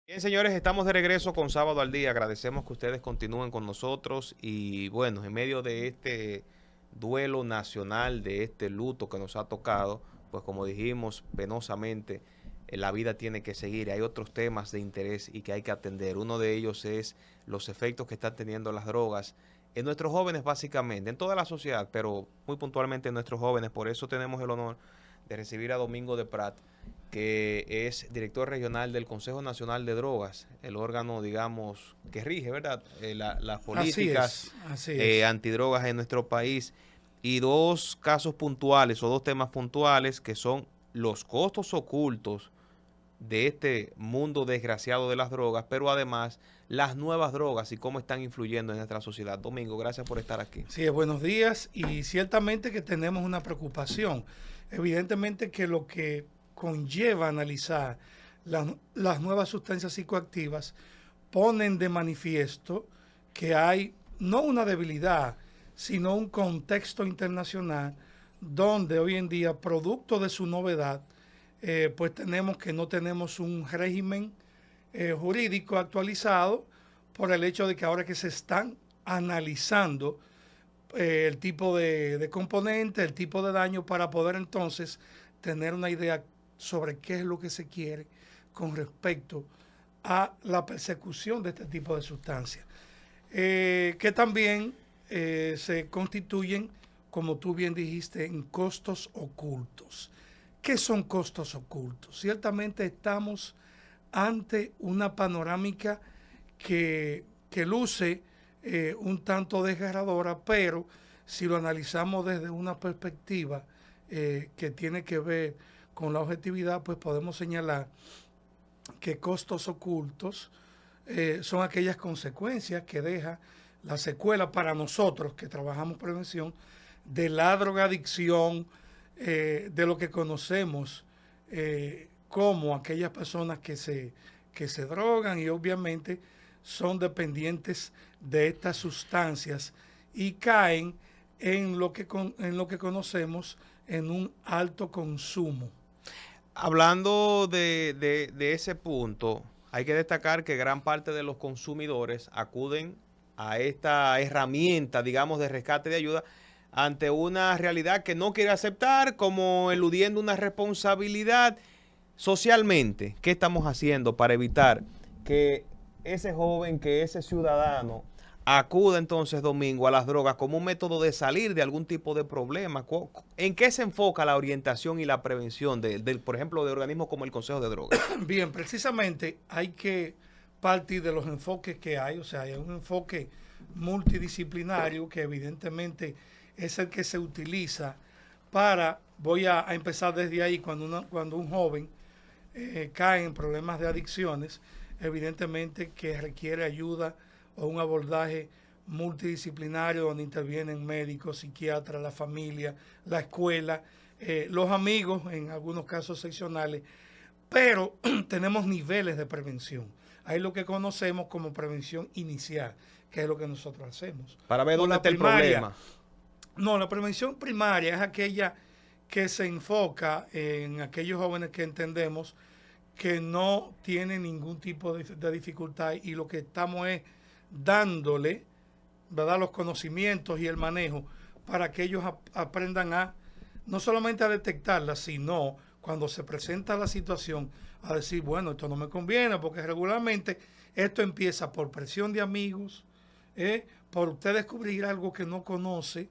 Bien, señores, estamos de regreso con Sábado al Día. Agradecemos que ustedes continúen con nosotros y bueno, en medio de este duelo nacional, de este luto que nos ha tocado, pues como dijimos penosamente, la vida tiene que seguir. Hay otros temas de interés y que hay que atender. Uno de ellos es los efectos que están teniendo las drogas en nuestros jóvenes básicamente, en toda la sociedad, pero muy puntualmente en nuestros jóvenes. Por eso tenemos el honor de recibir a Domingo de Prat, que es director regional del Consejo Nacional de Drogas, el órgano, digamos, que rige, ¿verdad? Las Así políticas es, así es. antidrogas en nuestro país. Y dos casos puntuales o dos temas puntuales que son los costos ocultos de este mundo desgraciado de las drogas, pero además las nuevas drogas y cómo están influyendo en nuestra sociedad. Domingo, gracias por estar aquí. Sí, buenos días y ciertamente que tenemos una preocupación. Evidentemente que lo que conlleva analizar las nuevas sustancias psicoactivas ponen de manifiesto que hay no una debilidad, sino un contexto internacional donde hoy en día, producto de su novedad, pues no tenemos un régimen jurídico actualizado por el hecho de que ahora que se están analizando el tipo de componente, el tipo de daño, para poder entonces tener una idea sobre qué es lo que se quiere con respecto a la persecución de este tipo de sustancias, que también se constituyen, como tú bien dijiste, en costos ocultos. ¿Qué son costos ocultos? Ciertamente estamos ante una panorámica que luce un tanto desgarradora, pero si lo analizamos desde una perspectiva que tiene que ver con la objetividad, pues podemos señalar que costos ocultos son aquellas consecuencias que deja la secuela para nosotros que trabajamos prevención de la drogadicción, de lo que conocemos como aquellas personas que se drogan y obviamente son dependientes de estas sustancias y caen en lo que conocemos en un alto consumo. Hablando de ese punto, hay que destacar que gran parte de los consumidores acuden a esta herramienta, digamos, de rescate de ayuda ante una realidad que no quiere aceptar, como eludiendo una responsabilidad socialmente. ¿Qué estamos haciendo para evitar que ese joven, que ese ciudadano acuda entonces, Domingo, a las drogas como un método de salir de algún tipo de problema? ¿En qué se enfoca la orientación y la prevención por ejemplo, de organismos como el Consejo de Drogas? Bien, precisamente hay que partir de los enfoques que hay, o sea, hay un enfoque multidisciplinario que evidentemente es el que se utiliza para, voy a empezar desde ahí, cuando un joven cae en problemas de adicciones, evidentemente que requiere ayuda o un abordaje multidisciplinario donde intervienen médicos, psiquiatras, la familia, la escuela, los amigos, en algunos casos seccionales, pero tenemos niveles de prevención. Hay lo que conocemos como prevención inicial, que es lo que nosotros hacemos. Para ver O dónde la está el primaria. problema. No, la prevención primaria es aquella que se enfoca en aquellos jóvenes que entendemos que no tienen ningún tipo de dificultad y lo que estamos es dándole, ¿verdad?, los conocimientos y el manejo para que ellos aprendan a no solamente a detectarla, sino cuando se presenta la situación a decir, bueno, esto no me conviene, porque regularmente esto empieza por presión de amigos, por usted descubrir algo que no conoce,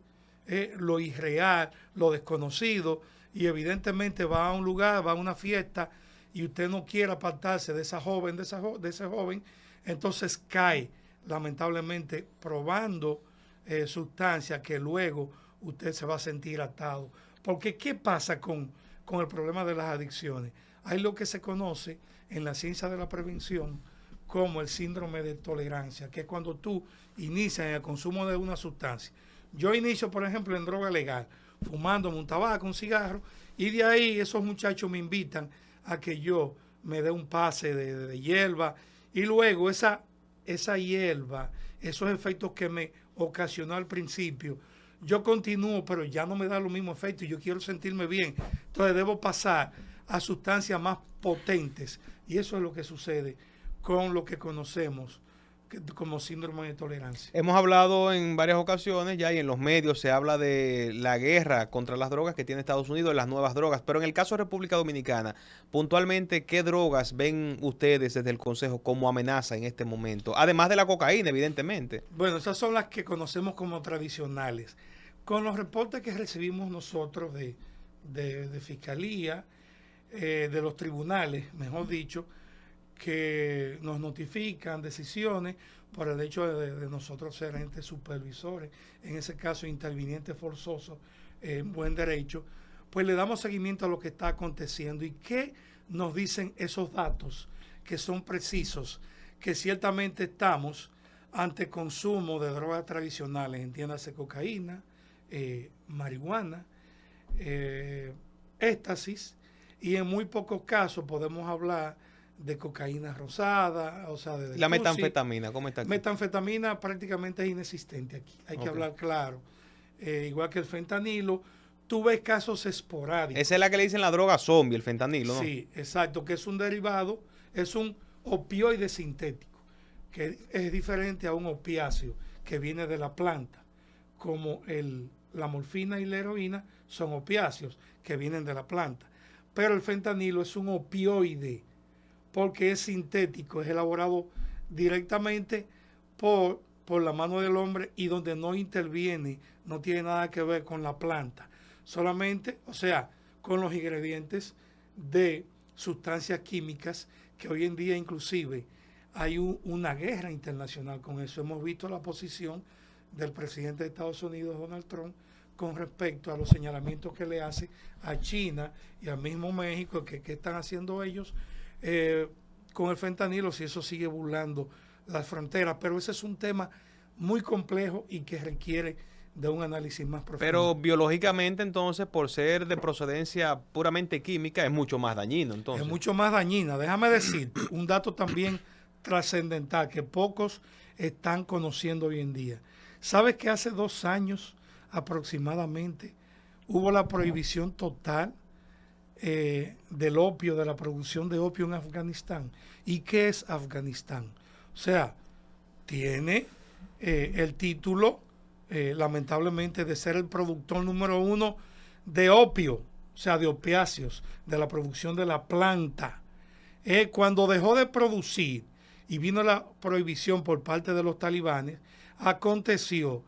lo irreal, lo desconocido, y evidentemente va a un lugar, va a una fiesta, y usted no quiere apartarse de esa joven, de ese joven, entonces cae lamentablemente probando sustancias que luego usted se va a sentir atado. Porque ¿qué pasa con el problema de las adicciones? Hay lo que se conoce en la ciencia de la prevención como el síndrome de tolerancia, que es cuando tú inicias en el consumo de una sustancia. Yo inicio, por ejemplo, en droga legal, fumándome un tabaco, un cigarro, y de ahí esos muchachos me invitan a que yo me dé un pase de hierba, y luego esa hierba, esos efectos que me ocasionó al principio, yo continúo, pero ya no me da los mismos efectos y yo quiero sentirme bien. Entonces debo pasar a sustancias más potentes. Y eso es lo que sucede con lo que conocemos como síndrome de tolerancia. Hemos hablado en varias ocasiones ya y en los medios se habla de la guerra contra las drogas que tiene Estados Unidos, las nuevas drogas, pero en el caso de República Dominicana, puntualmente, ¿qué drogas ven ustedes desde el Consejo como amenaza en este momento? Además de la cocaína, evidentemente. Bueno, esas son las que conocemos como tradicionales. Con los reportes que recibimos nosotros de Fiscalía, de los tribunales, mejor dicho, que nos notifican decisiones por el hecho de nosotros ser entes supervisores, en ese caso intervinientes forzosos en buen derecho, pues le damos seguimiento a lo que está aconteciendo. ¿Y qué nos dicen esos datos que son precisos? Que ciertamente estamos ante consumo de drogas tradicionales, entiéndase cocaína, marihuana, éxtasis, y en muy pocos casos podemos hablar de cocaína rosada, o sea, de la metanfetamina, ¿cómo está aquí? Metanfetamina prácticamente es inexistente aquí, hay que hablar claro. Igual que el fentanilo, tú ves casos esporádicos. Esa es la que le dicen la droga zombie, el fentanilo, ¿no? Sí, exacto, que es un derivado, es un opioide sintético, que es diferente a un opiáceo que viene de la planta, como la morfina y la heroína son opiáceos que vienen de la planta. Pero el fentanilo es un opioide porque es sintético, es elaborado directamente por la mano del hombre y donde no interviene, no tiene nada que ver con la planta, solamente, o sea, con los ingredientes de sustancias químicas que hoy en día inclusive hay una guerra internacional con eso. Hemos visto la posición del presidente de Estados Unidos, Donald Trump, con respecto a los señalamientos que le hace a China y al mismo México, que están haciendo ellos con el fentanilo, si eso sigue burlando las fronteras. Pero ese es un tema muy complejo y que requiere de un análisis más profundo. Pero biológicamente, entonces, por ser de procedencia puramente química, es mucho más dañino, entonces. Es mucho más dañina. Déjame decir un dato también trascendental que pocos están conociendo hoy en día. ¿Sabes que hace 2 años aproximadamente hubo la prohibición total del opio, de la producción de opio en Afganistán? ¿Y qué es Afganistán? O sea, tiene el título, lamentablemente, de ser el productor número 1 de opio, o sea, de opiáceos, de la producción de la planta. Cuando dejó de producir y vino la prohibición por parte de los talibanes, aconteció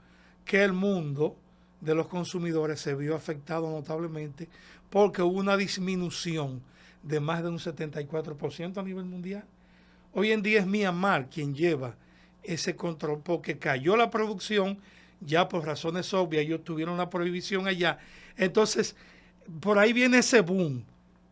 que el mundo de los consumidores se vio afectado notablemente porque hubo una disminución de más de un 74% a nivel mundial. Hoy en día es Myanmar quien lleva ese control porque cayó la producción, ya por razones obvias ellos tuvieron la prohibición allá. Entonces, por ahí viene ese boom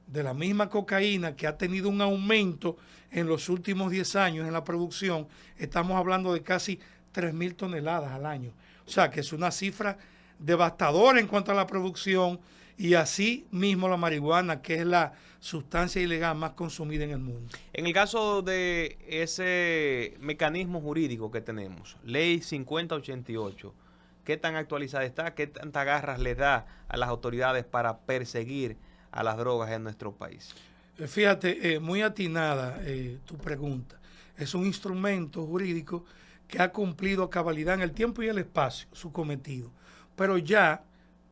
de la misma cocaína que ha tenido un aumento en los últimos 10 años en la producción. Estamos hablando de casi 3.000 toneladas al año. O sea, que es una cifra devastadora en cuanto a la producción, y así mismo la marihuana, que es la sustancia ilegal más consumida en el mundo. En el caso de ese mecanismo jurídico que tenemos, Ley 5088, ¿qué tan actualizada está? ¿Qué tantas garras le da a las autoridades para perseguir a las drogas en nuestro país? Fíjate, muy atinada tu pregunta. Es un instrumento jurídico que ha cumplido a cabalidad en el tiempo y el espacio su cometido. Pero ya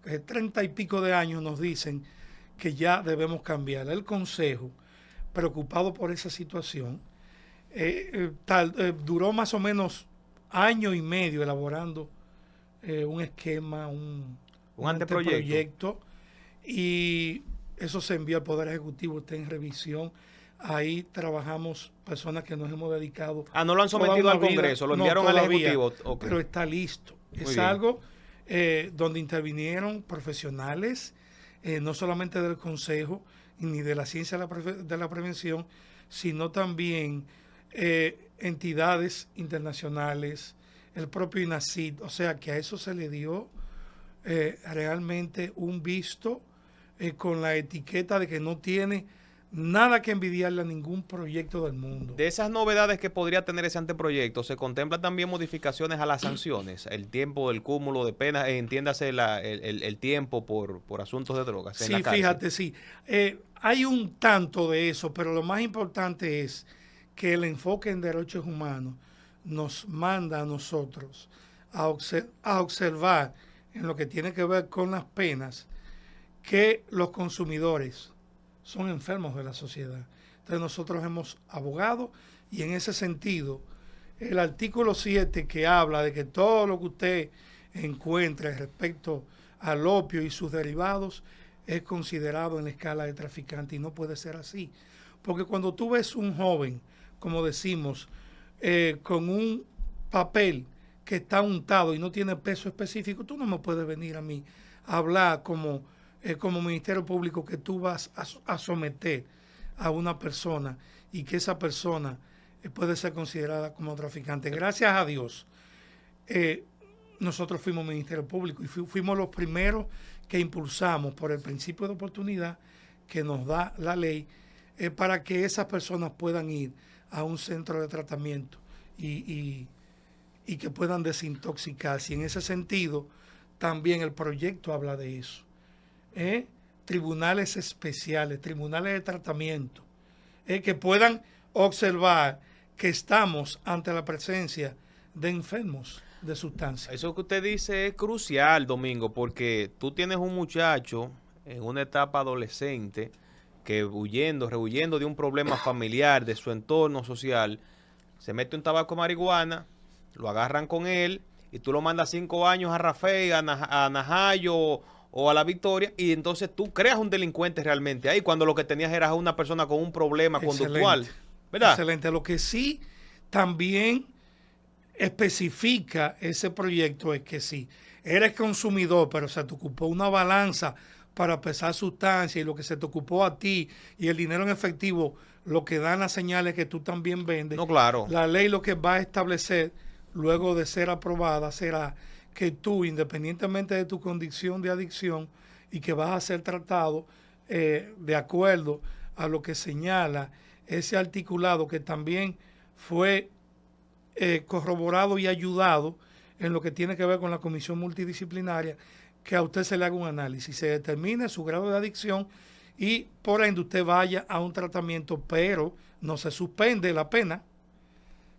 30 y pico de años nos dicen que ya debemos cambiar. El Consejo, preocupado por esa situación, duró más o menos 1 año y medio elaborando un esquema, un anteproyecto, y eso se envió al Poder Ejecutivo, está en revisión. Ahí trabajamos personas que nos hemos dedicado. No lo han sometido al Congreso, lo enviaron al Ejecutivo. Okay. Pero está listo. Es algo donde intervinieron profesionales, no solamente del Consejo ni de la ciencia de la prevención, sino también entidades internacionales, el propio INACID. O sea que a eso se le dio realmente un visto con la etiqueta de que no tiene nada que envidiarle a ningún proyecto del mundo. De esas novedades que podría tener ese anteproyecto, ¿se contemplan también modificaciones a las sanciones? El tiempo del cúmulo de penas, entiéndase el tiempo por asuntos de drogas. Sí, fíjate, sí. Hay un tanto de eso, pero lo más importante es que el enfoque en derechos humanos nos manda a nosotros a observar en lo que tiene que ver con las penas que los consumidores son enfermos de la sociedad. Entonces nosotros hemos abogado y en ese sentido el artículo 7 que habla de que todo lo que usted encuentre respecto al opio y sus derivados es considerado en la escala de traficante y no puede ser así. Porque cuando tú ves un joven, como decimos, con un papel que está untado y no tiene peso específico, tú no me puedes venir a mí a hablar como Ministerio Público que tú vas a someter a una persona y que esa persona puede ser considerada como traficante. Gracias a Dios, nosotros fuimos Ministerio Público y fuimos los primeros que impulsamos por el principio de oportunidad que nos da la ley para que esas personas puedan ir a un centro de tratamiento y que puedan desintoxicarse. Y en ese sentido, también el proyecto habla de eso. Tribunales especiales, tribunales de tratamiento, que puedan observar que estamos ante la presencia de enfermos de sustancias. Eso que usted dice es crucial, Domingo, porque tú tienes un muchacho en una etapa adolescente que rehuyendo de un problema familiar, de su entorno social, se mete un tabaco de marihuana, lo agarran con él y tú lo mandas 5 años a Rafael, a Najayo o a La Victoria, y entonces tú creas un delincuente realmente ahí, cuando lo que tenías era una persona con un problema conductual, ¿verdad? Excelente. Lo que sí también especifica ese proyecto es que si eres consumidor, pero se te ocupó una balanza para pesar sustancias y lo que se te ocupó a ti y el dinero en efectivo, lo que dan las señales que tú también vendes, no, claro. La ley lo que va a establecer luego de ser aprobada será que tú, independientemente de tu condición de adicción y que vas a ser tratado de acuerdo a lo que señala ese articulado que también fue corroborado y ayudado en lo que tiene que ver con la comisión multidisciplinaria, que a usted se le haga un análisis, se determine su grado de adicción y por ende usted vaya a un tratamiento, pero no se suspende la pena,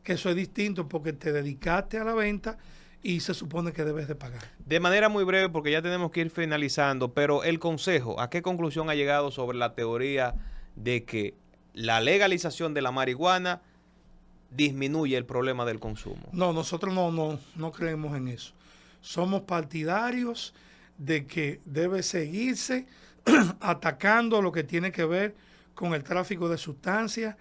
que eso es distinto porque te dedicaste a la venta y se supone que debes de pagar. De manera muy breve, porque ya tenemos que ir finalizando, pero el consejo, ¿a qué conclusión ha llegado sobre la teoría de que la legalización de la marihuana disminuye el problema del consumo? No, nosotros no creemos en eso. Somos partidarios de que debe seguirse atacando lo que tiene que ver con el tráfico de sustancias,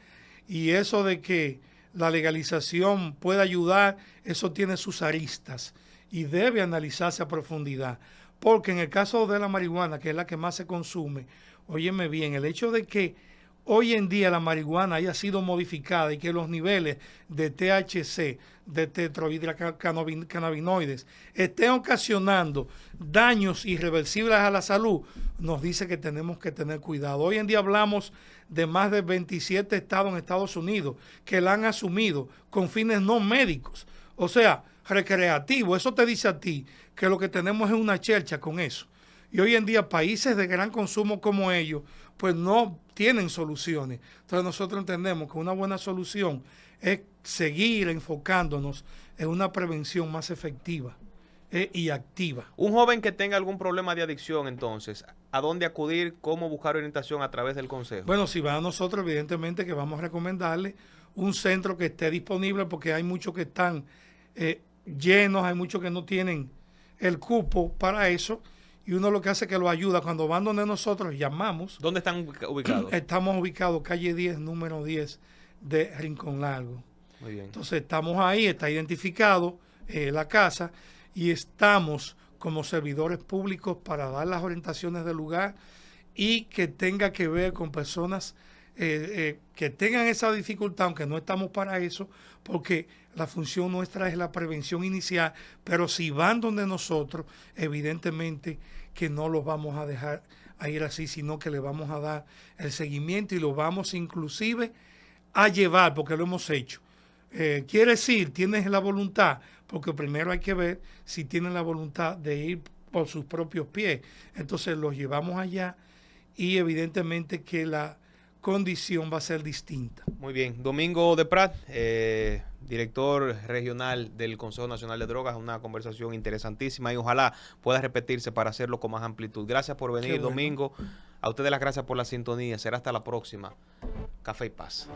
y eso de que la legalización puede ayudar, eso tiene sus aristas y debe analizarse a profundidad. Porque en el caso de la marihuana, que es la que más se consume, óyeme bien, el hecho de que hoy en día la marihuana haya sido modificada y que los niveles de THC, de tetrahidrocannabinoides, estén ocasionando daños irreversibles a la salud, nos dice que tenemos que tener cuidado. Hoy en día hablamos de más de 27 estados en Estados Unidos que la han asumido con fines no médicos, o sea, recreativo. Eso te dice a ti que lo que tenemos es una chercha con eso. Y hoy en día países de gran consumo como ellos, pues no tienen soluciones. Entonces nosotros entendemos que una buena solución es seguir enfocándonos en una prevención más efectiva y activa. Un joven que tenga algún problema de adicción, entonces, ¿a dónde acudir? ¿Cómo buscar orientación a través del consejo? Bueno, si va a nosotros, evidentemente que vamos a recomendarle un centro que esté disponible, porque hay muchos que están llenos, hay muchos que no tienen el cupo para eso, y uno lo que hace es que lo ayuda. Cuando van donde nosotros, llamamos. ¿Dónde están ubicados? Estamos ubicados calle 10, número 10 de Rincón Largo. Muy bien. Entonces estamos ahí, está identificado la casa, y estamos como servidores públicos para dar las orientaciones del lugar y que tenga que ver con personas que tengan esa dificultad, aunque no estamos para eso, porque la función nuestra es la prevención inicial, pero si van donde nosotros, evidentemente que no los vamos a dejar a ir así, sino que le vamos a dar el seguimiento y lo vamos inclusive a llevar, porque lo hemos hecho. Quiere decir, tienes la voluntad, porque primero hay que ver si tienen la voluntad de ir por sus propios pies. Entonces los llevamos allá y evidentemente que la condición va a ser distinta. Muy bien. Domingo de Prat, director regional del Consejo Nacional de Drogas, una conversación interesantísima y ojalá pueda repetirse para hacerlo con más amplitud. Gracias por venir, Qué bueno. Domingo. A ustedes las gracias por la sintonía. Será hasta la próxima. Café y Paz.